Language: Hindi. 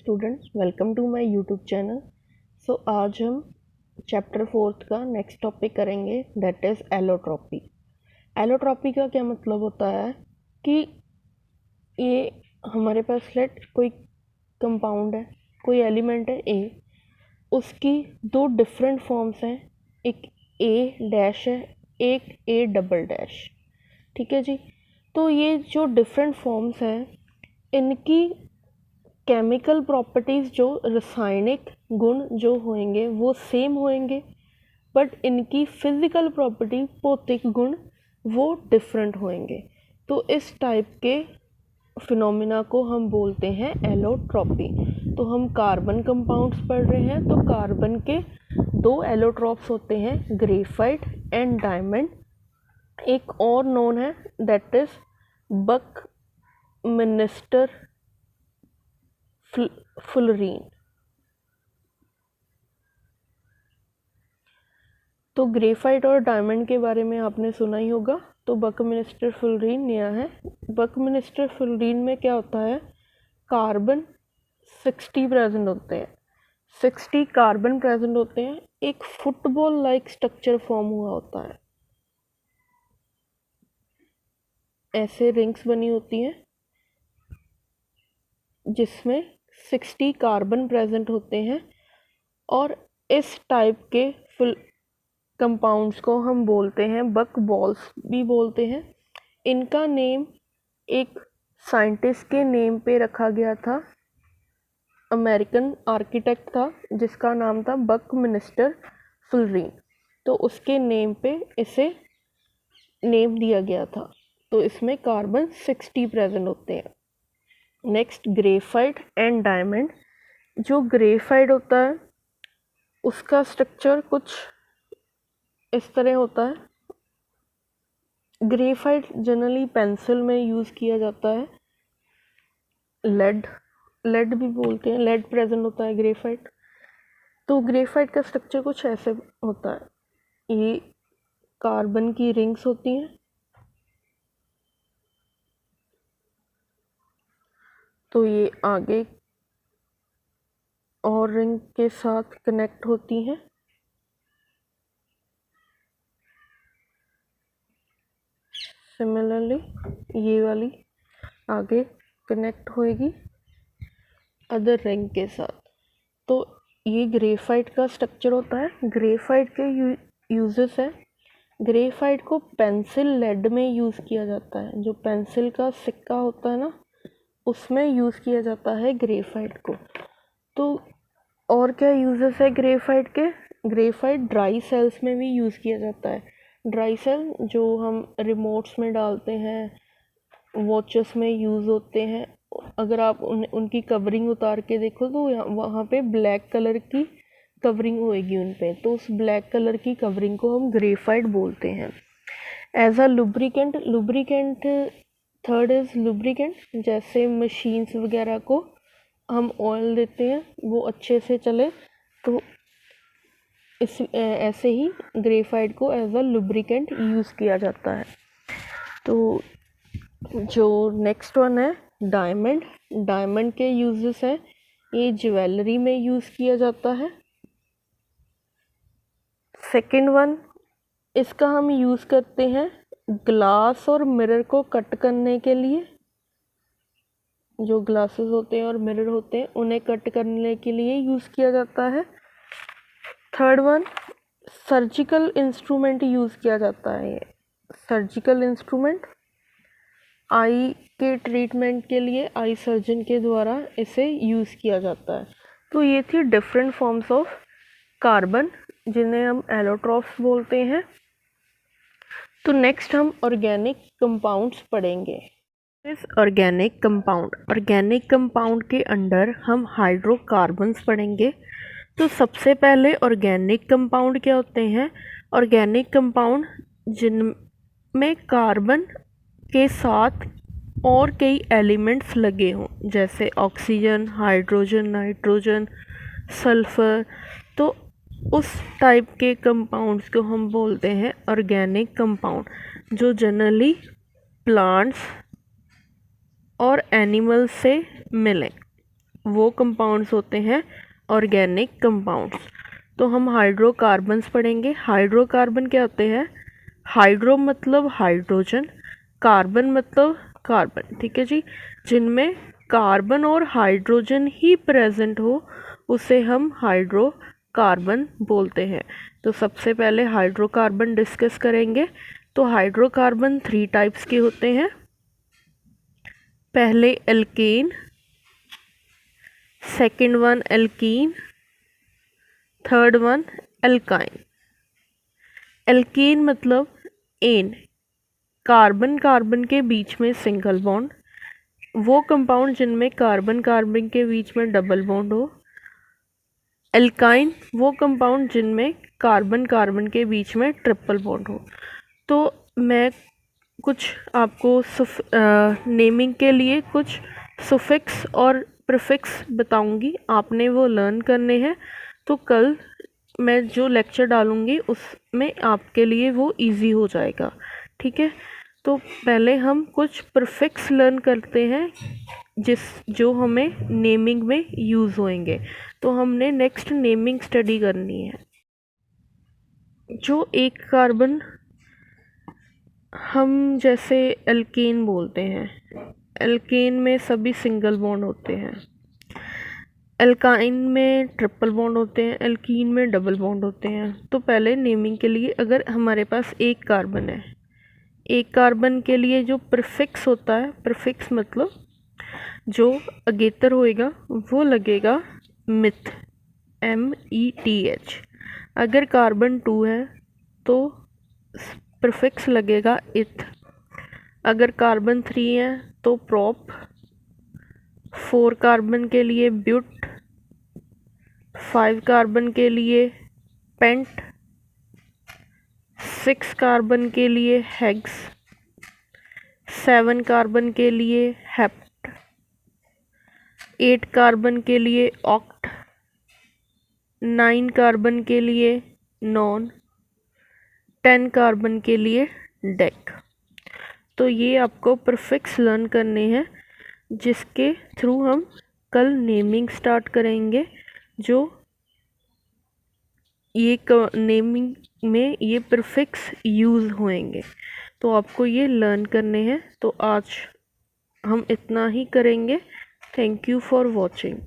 Students, welcome to my YouTube channel. So आज हम चैप्टर 4 का नेक्स्ट टॉपिक करेंगे, दैट इज़ एलोट्रॉपी। एलोट्रॉपी का क्या मतलब होता है कि ये हमारे पास लेट कोई कंपाउंड है, कोई एलिमेंट है ए, उसकी दो डिफरेंट फॉर्म्स हैं, एक ए डैश है, एक ए डबल डैश। ठीक है जी। तो ये जो डिफरेंट फॉर्म्स हैं, इनकी केमिकल प्रॉपर्टीज़, जो रासायनिक गुण जो होंगे वो सेम होंगे, बट इनकी फिज़िकल प्रॉपर्टी, भौतिक गुण, वो डिफरेंट होंगे। तो इस टाइप के फिनोमिना को हम बोलते हैं एलोट्रॉपी। तो हम कार्बन कंपाउंड्स पढ़ रहे हैं, तो कार्बन के दो एलोट्रॉप्स होते हैं, ग्रेफाइट एंड डायमंड। एक और नोन है, दैट इज़ बकमिनिस्टर फुलरीन। तो ग्रेफाइट और डायमंड के बारे में आपने सुना ही होगा। तो बकमिनिस्टर फुलरीन नया है। बकमिनिस्टर फुलरीन में क्या होता है, कार्बन 60 प्रेजेंट होते हैं, 60 कार्बन प्रेजेंट होते हैं। एक फुटबॉल लाइक स्ट्रक्चर फॉर्म हुआ होता है, ऐसे रिंग्स बनी होती हैं जिसमें 60 कार्बन प्रेजेंट होते हैं, और इस टाइप के कंपाउंड्स को हम बोलते हैं बक बॉल्स भी बोलते हैं। इनका नेम एक साइंटिस्ट के नेम पे रखा गया था, अमेरिकन आर्किटेक्ट था जिसका नाम था बकमिनिस्टर फुलरीन। तो उसके नेम पे इसे नेम दिया गया था। तो इसमें कार्बन 60 प्रेजेंट होते हैं। Next, graphite and diamond. जो ग्रेफाइट होता है उसका स्ट्रक्चर कुछ इस तरह होता है। ग्रेफाइट जनरली पेंसिल में यूज़ किया जाता है। लेड भी बोलते हैं, लेड प्रेजेंट होता है ग्रेफाइट। तो ग्रेफाइट का स्ट्रक्चर कुछ ऐसे होता है, ये कार्बन की रिंग्स होती हैं, तो ये आगे और रिंग के साथ कनेक्ट होती हैं। सिमिलरली ये वाली आगे कनेक्ट होएगी अदर रिंग के साथ। तो ये ग्रेफाइट का स्ट्रक्चर होता है। ग्रेफाइट के यूजेस है, ग्रेफाइट को पेंसिल लेड में यूज़ किया जाता है। जो पेंसिल का सिक्का होता है ना, उसमें यूज़ किया जाता है ग्रेफाइट को। तो और क्या यूजेस है ग्रेफाइट के, ग्रेफाइट ड्राई सेल्स में भी यूज़ किया जाता है। ड्राई सेल जो हम रिमोट्स में डालते हैं, वॉचेस में यूज़ होते हैं। अगर आप उनकी कवरिंग उतार के देखो तो वहाँ पे ब्लैक कलर की कवरिंग होएगी उन पे, तो उस ब्लैक कलर की कवरिंग को हम ग्रेफाइट बोलते हैं। As a lubricant third is lubricant. जैसे मशीन्स वगैरह को हम ऑयल देते हैं वो अच्छे से चले, तो ऐसे ही ग्रेफाइट को एज अ लुब्रिकेंट यूज़ किया जाता है। तो जो नेक्स्ट वन है डायमंड। डायमंड के यूजेस हैं, ये ज्वेलरी में यूज़ किया जाता है। सेकेंड वन, इसका हम यूज़ करते हैं ग्लास और मिरर को कट करने के लिए। जो ग्लासेस होते हैं और मिरर होते हैं उन्हें कट करने के लिए यूज़ किया जाता है। Third one, surgical instrument use किया जाता है। ये सर्जिकल इंस्ट्रूमेंट आई के ट्रीटमेंट के लिए आई सर्जन के द्वारा इसे यूज़ किया जाता है। तो ये थी डिफरेंट फॉर्म्स ऑफ कार्बन जिन्हें हम एलोट्रॉप्स बोलते हैं। तो नेक्स्ट हम ऑर्गेनिक कंपाउंड्स पढ़ेंगे। इस ऑर्गेनिक कंपाउंड के अंडर हम हाइड्रोकार्बन्स पढ़ेंगे। तो सबसे पहले ऑर्गेनिक कंपाउंड क्या होते हैं, ऑर्गेनिक कंपाउंड जिनमें कार्बन के साथ और कई एलिमेंट्स लगे हों, जैसे ऑक्सीजन, हाइड्रोजन, नाइट्रोजन, सल्फर। तो उस टाइप के कंपाउंड्स को हम बोलते हैं ऑर्गेनिक कंपाउंड, जो जनरली प्लांट्स और एनिमल्स से मिलें। वो कंपाउंड्स होते हैं ऑर्गेनिक कंपाउंड्स। तो हम हाइड्रोकार्बन्स पढ़ेंगे। हाइड्रोकार्बन क्या होते हैं? हाइड्रो मतलब हाइड्रोजन, कार्बन मतलब कार्बन, ठीक है जी। जिनमें कार्बन और हाइड्रोजन ही प्रेजेंट हो उसे हम हाइड्रोकार्बन बोलते हैं। तो सबसे पहले हाइड्रोकार्बन डिस्कस करेंगे। तो हाइड्रोकार्बन 3 टाइप्स के होते हैं। पहले alkane, second one alkene, third one alkyne. Alkane मतलब एन, कार्बन कार्बन के बीच में सिंगल बॉन्ड, वो कंपाउंड जिनमें कार्बन कार्बन के बीच में डबल बॉन्ड हो। एल्काइन वो कंपाउंड जिनमें कार्बन कार्बन के बीच में ट्रिपल बॉन्ड हो। तो मैं कुछ आपको नेमिंग के लिए कुछ सुफिक्स और प्रीफिक्स बताऊंगी, आपने वो लर्न करने हैं। तो कल मैं जो लेक्चर डालूंगी उसमें आपके लिए वो इजी हो जाएगा, ठीक है। तो पहले हम कुछ प्रीफिक्स लर्न करते हैं जो हमें नेमिंग में यूज़ होंगे। तो हमने नेक्स्ट नेमिंग स्टडी करनी है। जो एक कार्बन हम जैसे एल्केन बोलते हैं, एल्केन में सभी सिंगल बॉन्ड होते हैं, एल्काइन में ट्रिपल बॉन्ड होते हैं, एल्कीन में डबल बॉन्ड होते हैं। तो पहले नेमिंग के लिए अगर हमारे पास एक कार्बन है, एक कार्बन के लिए जो प्रीफिक्स होता है, प्रीफिक्स मतलब जो अगेतर होएगा वो लगेगा मिथ, METH। अगर कार्बन 2 है तो प्रीफिक्स लगेगा इथ। अगर कार्बन 3 है तो प्रोप, 4 कार्बन के लिए ब्यूट, 5 कार्बन के लिए पेंट, 6 कार्बन के लिए हेक्स, 7 कार्बन के लिए हेप्ट, 8 कार्बन के लिए ऑक्ट, 9 कार्बन के लिए नॉन, 10 कार्बन के लिए डेक। तो ये आपको प्रीफिक्स लर्न करने हैं जिसके थ्रू हम कल नेमिंग स्टार्ट करेंगे। जो ये नेमिंग में ये प्रीफिक्स यूज़ होंगे, तो आपको ये लर्न करने हैं। तो आज हम इतना ही करेंगे। Thank you for watching.